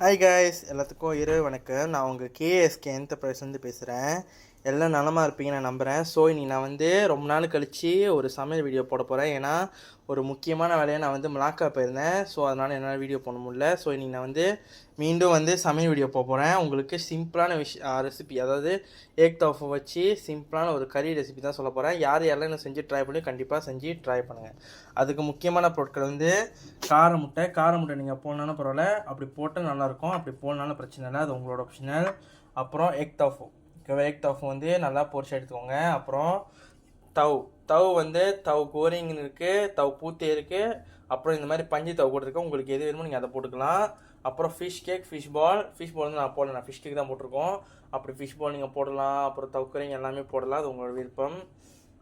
Hi guys, எல்லாத்துக்கும் இரவு வணக்கம். நான் உங்கள் கேஎஸ்கே என்டர்பிரைஸ் பேசுகிறேன். எல்லாம் நலமாக இருப்பீங்க நான் நம்புகிறேன். ஸோ இன்றைக்கி நான் ரொம்ப நாள் கழித்து ஒரு சமையல் வீடியோ போட போகிறேன். ஏன்னா ஒரு முக்கியமான வேலையை நான் மலாக்கா போயிருந்தேன். ஸோ அதனால் என்னால் வீடியோ போட முடியல. ஸோ இன்றைக்கி நான் மீண்டும் சமையல் வீடியோ போக போகிறேன். உங்களுக்கு சிம்பிளான ரெசிபி, அதாவது ஏக் தோஃபை வச்சு சிம்பிளான ஒரு கறி ரெசிபி தான் சொல்ல போகிறேன். யாரெல்லாம் என்ன செஞ்சு ட்ரை பண்ணி கண்டிப்பாக செஞ்சு ட்ரை பண்ணுங்கள். அதுக்கு முக்கியமான பொருட்கள் கார முட்டை நீங்கள் போடனாலும் பரவாயில்ல, அப்படி போட்டால் நல்லாயிருக்கும், அப்படி போடனாலும் பிரச்சனை இல்லை, அது உங்களோட ஆப்ஷனல். அப்புறம் எக் தோஃபு நல்லா பொரிச்சு எடுத்துக்கோங்க. அப்புறம் தவ் கோரிங்னு இருக்குது, தவ் பூத்தே இருக்குது, அப்புறம் இந்த மாதிரி பஞ்சு தவ் கூட இருக்குது. உங்களுக்கு எது வேணுமோ நீங்கள் அதை போட்டுக்கலாம். அப்புறம் ஃபிஷ் பால் நான் போடல, நான் ஃபிஷ் கேக் தான் போட்டிருக்கோம். அப்படி ஃபிஷ் பால் நீங்கள் போடலாம். அப்புறம் தவுக்கரிங் எல்லாமே போடலாம், அது உங்களோட விருப்பம்.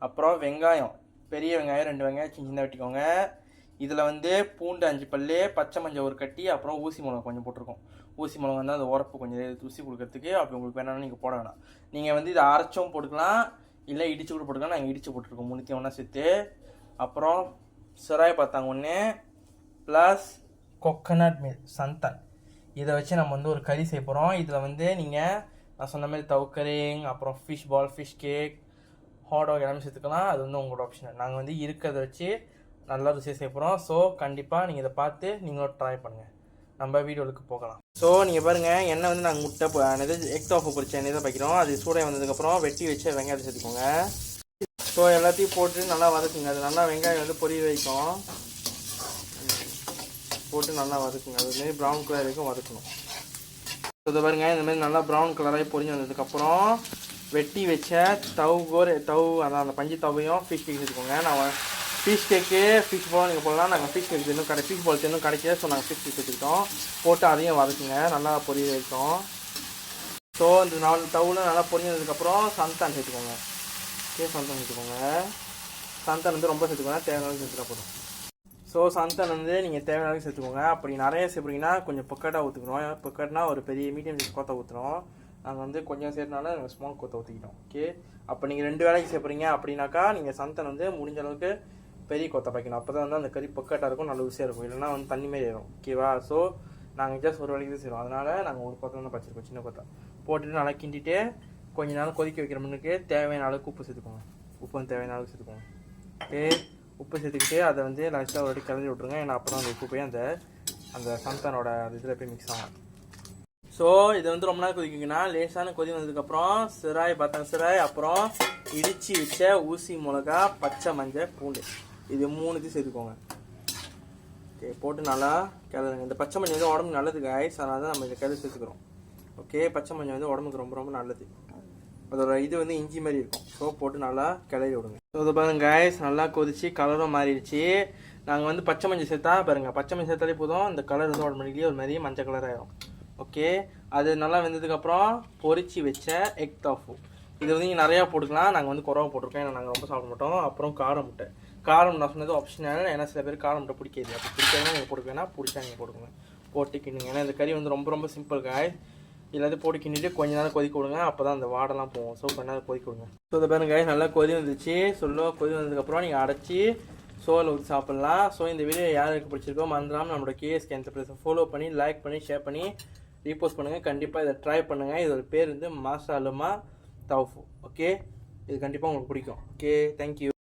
அப்புறம் வெங்காயம், பெரிய வெங்காயம் 2 வெங்காயம் சின்ன வெட்டிக்கோங்க. இதில் பூண்டு 5 பல்லு, பச்சை மஞ்சள் ஒரு கட்டி, அப்புறம் ஊசி மிளகா கொஞ்சம் போட்டிருக்கோம். ஊசி மிளகா அது உரப்பு கொஞ்சம் தூசி கொடுக்கறதுக்கு. அப்படி உங்களுக்கு வேணாலும் நீங்கள் போட வேணாம். நீங்கள் இதை அரைச்சும் போட்டுக்கலாம், இல்லை இடிச்சு கூட போட்டுக்கலாம். நாங்கள் இடிச்சு போட்டிருக்கோம் 3 ஒன்றா சேர்த்து. அப்புறம் சிராய் பார்த்தாங்க 1 ப்ளஸ் கொக்கனட் மில்க் சந்தன். இதை வச்சு நம்ம ஒரு கறி செய்ய போகிறோம். இதில் நீங்கள் நான் சொன்ன மாதிரி தவுக்கரிங், அப்புறம் ஃபிஷ் பால், ஃபிஷ் கேக், ஹாட் எல்லாமே சேர்த்துக்கலாம். அது உங்களோட ஆப்ஷன். நாங்கள் இருக்கிறத வச்சு நல்லா ருசியாக செய்ய போகிறோம். ஸோ கண்டிப்பாக நீங்கள் இதை பார்த்து நீங்களும் ட்ரை பண்ணுங்கள். நம்ம வீடியோவுக்கு போகலாம். ஸோ நீங்கள் பாருங்கள், எண்ணெய் நாங்கள் முட்டை எக் தோஃபு பொரிச்ச எண்ணெய் தான் வைக்கிறோம். அது சூடாக வந்ததுக்கப்புறம் வெட்டி வச்சு வெங்காயத்தை சேர்த்துக்கோங்க. ஸோ எல்லாத்தையும் போட்டு நல்லா வதக்குங்க. அது நல்லா வெங்காயம் பொரிய வைக்கும், போட்டு நல்லா வதக்குங்க. அதுமாரி ப்ரௌன் கலர் வரைக்கும் வதக்கணும். ஸோ இதை பாருங்க, இந்தமாதிரி நல்லா ப்ரௌன் கலராகி பொரிஞ்சு வந்ததுக்கப்புறம் வெட்டி வச்ச அதான் அந்த பஞ்சு தவையும் ஃபிஷ் கேக் சேர்த்துக்கோங்க. நான் ஃபிஷ் கேக்கு ஃபிஷ் பால் நீங்கள் போடலாம். நாங்கள் ஃபிஷ் கேக் ஃபிஷ் பால் இன்னும் கிடைக்கல. ஸோ நாங்கள் ஃபிஷ் கேக் சேர்த்துக்கிட்டோம். போட்டு அதையும் வதக்குங்க, நல்லா பொரிய வைக்கும். ஸோ இந்த 4 தவுல நல்லா பொரிஞ்சதுக்கப்புறம் சந்தான் சேர்த்துக்கோங்க. சந்தான் சேர்த்துக்கோங்க. சந்தான் ரொம்ப சேர்த்துக்கோங்க, தேவையான சேர்த்துட்டா போதும். ஸோ சந்தான் நீங்கள் தேவையான சேர்த்துக்கோங்க. அப்படி நிறைய சேர்ப்புறீங்கன்னா கொஞ்சம் பொக்கட்டாக ஊற்றுக்கணும். பொக்கட்னா ஒரு பெரிய மீடியம் சைஸ் கோத்தை ஊற்றணும். நாங்கள் கொஞ்சம் சேர்த்தனால நாங்கள் ஸ்மால் கோத்தை ஊற்றிக்கிட்டோம். ஓகே, அப்போ நீங்கள் 2 வேலைக்கு சேர்ப்புறீங்க அப்படின்னாக்கா நீங்கள் சந்தான் முடிஞ்ச அளவுக்கு பெரிய கொத்தை வைக்கணும். அப்போ தான் அந்த கறி பொக்கட்டாக இருக்கும், நல்ல ருசியாக இருக்கும். இல்லைனா தண்ணி மாரி ஏறும். ஓகேவா? ஸோ நாங்கள் ஜஸ்ட் ஒரு வேலைக்கு தான் செய்வோம். அதனால் நாங்கள் ஒரு கொத்தை தான் வச்சுருக்கோம், சின்ன கொத்தை போட்டுட்டு நல்லா கிண்டிட்டு கொஞ்ச நேரம் கொதிக்க வைக்கிற முன்னுக்கு தேவையான அளவுக்கு உப்பு சேர்த்துக்கோங்க. உப்பு தேவையான அளவுக்கு சேர்த்துக்கோங்க. ஓகே, உப்பு சேர்த்துக்கிட்டு அதை லைட்டாக ஒரு கிளறி விட்ருங்க. ஏன்னா அப்புறம் அந்த உப்பு போய் அந்த சந்தானோட இதில் போய் மிக்ஸ் ஆகும். ஸோ இதை ரொம்ப நேரம் கொதிக்கிங்கன்னா லேசான கொதி வந்ததுக்கப்புறம் சிராய் அப்புறம் இடித்து வச்ச ஊசி மிளகா, பச்சை மஞ்சள், பூண்டு, இது 3 சேர்த்துக்கோங்க. ஓகே, போட்டு நல்லா கிளறுங்க. இந்த பச்சை மஞ்சள் உடம்புக்கு நல்லது காய்ஸ், அதனால தான் நம்ம இந்த கிளறி சேர்த்துக்கிறோம். ஓகே, பச்சை மஞ்சள் உடம்புக்கு ரொம்ப ரொம்ப நல்லது. அதோட இது இஞ்சி மாதிரி இருக்கும். ஸோ போட்டு நல்லா கிளறி விடுங்க. ஸோ இதை பாருங்க காய்ஸ், நல்லா கொதிச்சு கலரும் மாறிடுச்சு. நாங்கள் பச்சை மஞ்சள் சேர்த்தா பாருங்கள், பச்சை மஞ்சள் சேர்த்தாலே போதும், இந்த கலர் ஆட்டோமேட்டிக்லி ஒரு மாதிரி மஞ்சள் கலர் ஆகிடும். ஓகே, அது நல்லா வெந்ததுக்கப்புறம் பொரிச்சு வச்ச எக் தோஃபு. இது நீங்கள் நிறையா போட்டுக்கலாம். நாங்கள் குறவா போட்டிருக்கோம், ஏன்னா நாங்கள் ரொம்ப சாப்பிட மாட்டோம். அப்புறம் காரம் நான் சொன்னது ஆப்ஷனல். ஏன்னா சில பேர் கார முட்டை பிடிக்காது. அப்படி பிடிக்காதுன்னா நீங்கள் போட்டுக்கோங்க, பிடிச்சா நீங்கள் போட்டுக்கோங்க. போட்டு கிண்டுங்க. ஏன்னா இந்த கறி ரொம்ப ரொம்ப சிம்பிள் காய். எல்லாத்தையும் போட்டு கிண்டிட்டு கொஞ்ச நேரம் கொதிக்க விடுங்க. அப்போ தான் அந்த வாடெல்லாம் போகும். ஸோ கொஞ்ச நேரம் கொதிக்க விடுங்க. ஸோ இதை பாருங்க காய், நல்லா கொதி வந்துச்சு. கொதி வந்ததுக்கப்புறம் நீங்கள் அடைச்சி சோலை ஊற்றி சாப்பிட்லாம். ஸோ இந்த வீடியோ யாருக்கு பிடிச்சிருக்கோ மறந்துடாமல் நம்மளோட கேஎஸ்கே என்டர்பிரைஸை ஃபாலோ பண்ணி, லைக் பண்ணி, ஷேர் பண்ணி, ரீபோஸ்ட் பண்ணுங்கள். கண்டிப்பாக இதை ட்ரை பண்ணுங்கள். இதோட பேர் மசாலுமா தவுஃபு. ஓகே, இது கண்டிப்பாக உங்களுக்கு பிடிக்கும். Okay, thank you.